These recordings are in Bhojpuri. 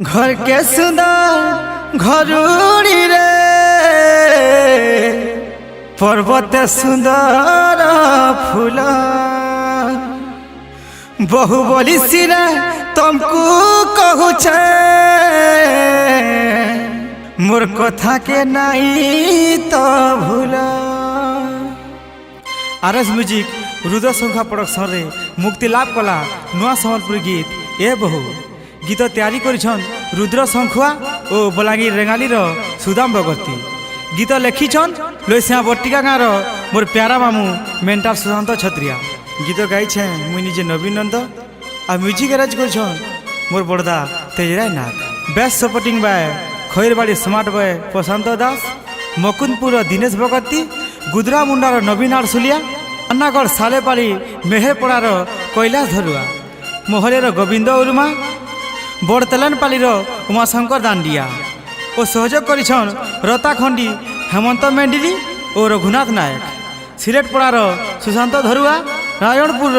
घर के सुंदर घरूरी रे पर्वत सुंदर फूल बहु बोली सिरे तुमको कहू मोर कथा के नहीं तो भूल। आरएस म्यूजिक रुद्र संख्या प्रोडक्शन रे मुक्ति लाभ कला नुआ संबलपुर गीत ए बहु गीत तैयारी करिछन रुद्र संखुआ और बलांगीर रेंगाली रो सुदाम बगर्ती। गीत लिखिछन लोसिया बट्टिका गाँव मोर प्यारा मामू मेंटार सुशांत छत्रिया। गीत गाइछे मुई निजे नवीन नंद आ म्यूजिक अरेंज करिछन मोर बड़दा Tejrai Nag. Best supporting by Khairbadi smart boy Prashant Das, Mukundpur Dinesh Bagarti, Gudra मुंडार नवीन आरसुलिया, अन्नागढ़ सालेपाली मेहरपड़ार कैलाश धरुआ, मोहलेर गोविंद उर्मा, बड़तेलनपालीर उमाशंकर दांडिया और सहयोग करिछन रताखंडी हेमंत मेंडिली और रघुनाथ नायक। सिलेटपड़ार सुशांत धरुआ, रायणपुर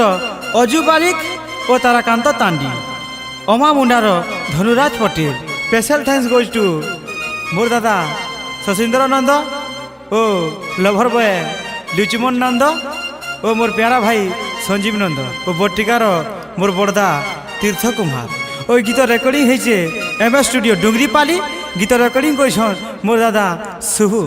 अजू बारिक और ताराकांत तांडी, अमा मुंडार Dhanuraj Patel. Special thanks goes to मोर दादा शशीन्द्र नंद ओ लभर बॉय लिचमन नंद और मोर प्यारा भाई संजीव नंद और बट्टिकार मोर बड़दा तीर्थ कुमार। और गीत रेकर्डिंग होइछे एमएस स्टूडियो डुंगरीपाली। गीत रेकर्डिंग करिछन मोर दादा सुहू।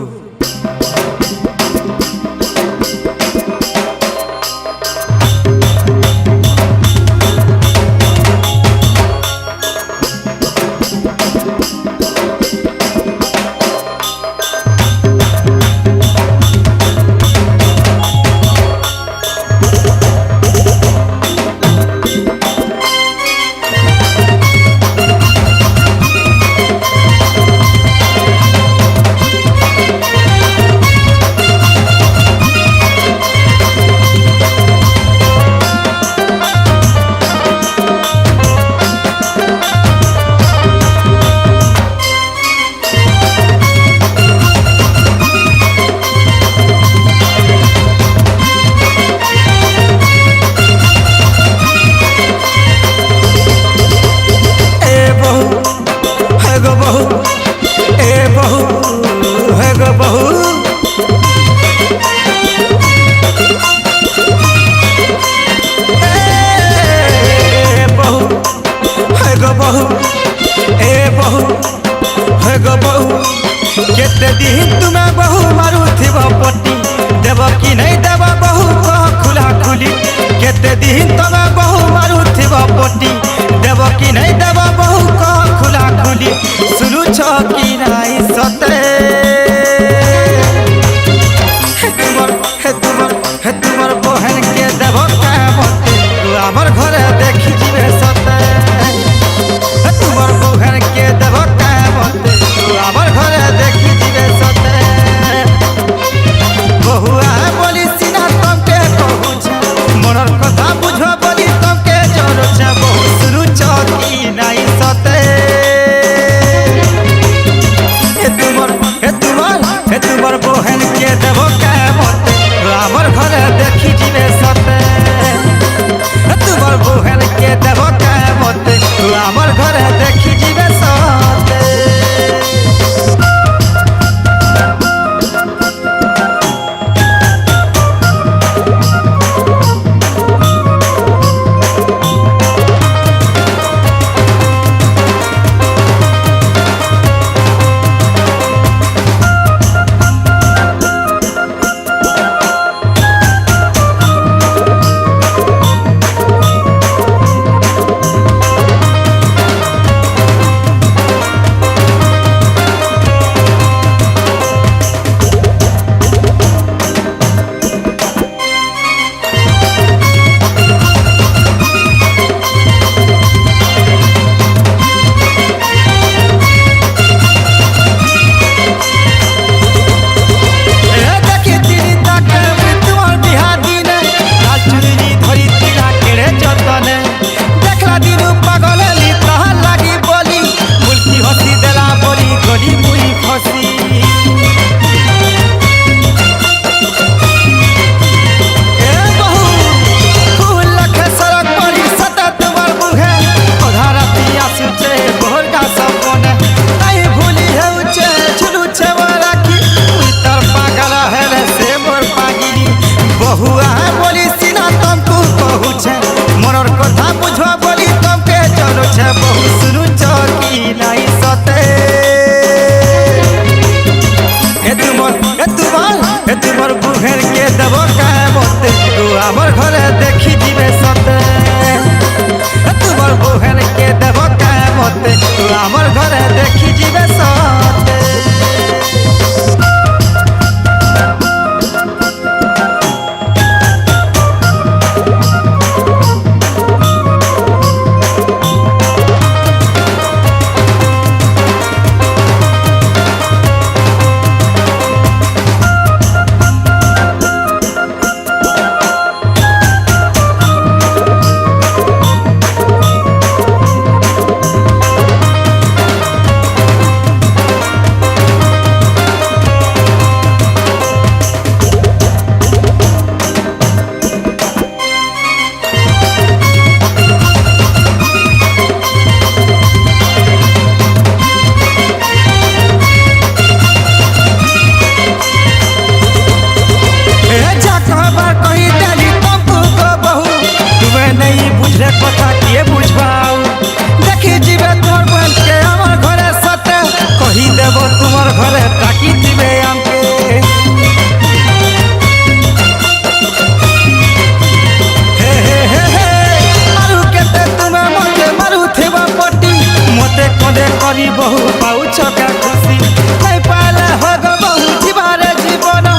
केते दिन तुम्हें बहु मारू थी पट्टी देव कि नहीं देव बहु खुला खुली। केते दिन तुम्हें बहु मारू थी पट्टी देव कि नहीं देव बहु खुला खुली। सुनु छ कि नहीं सते तुमर बहन के देव आमर घरे देखी जीवे सते तुमर बहन के देव आमर घरे देखी जीवे सते। बहुआ बोली सीना तमके कहू मनर कथा बुझ बोली घरे ताकी दिबे हमके हे हे हे हे मारू केते तुमे मते मारू थेबा पट्टी मते कदे करी बहु पाउ छका खुशी नहीं पाले हो गो बहु जीवारे जीवन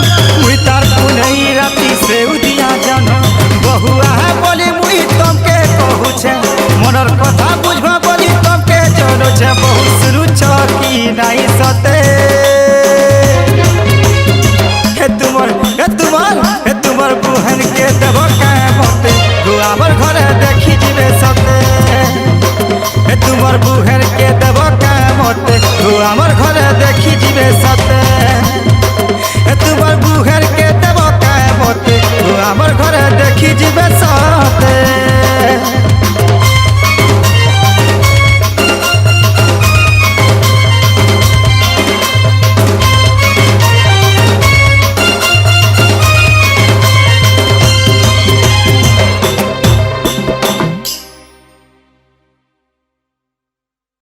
मुई तार पुनई राती से उदिया जन बहुआ बोली मुई तमके कहू छे मनर कथा बुझबा बोली तमके जनो छे बहु शुरू छकी नहीं सते हे तुमर बुहन के देबो काय मते गुआबर घरे देखी जिबे सते हे तुमर बुहन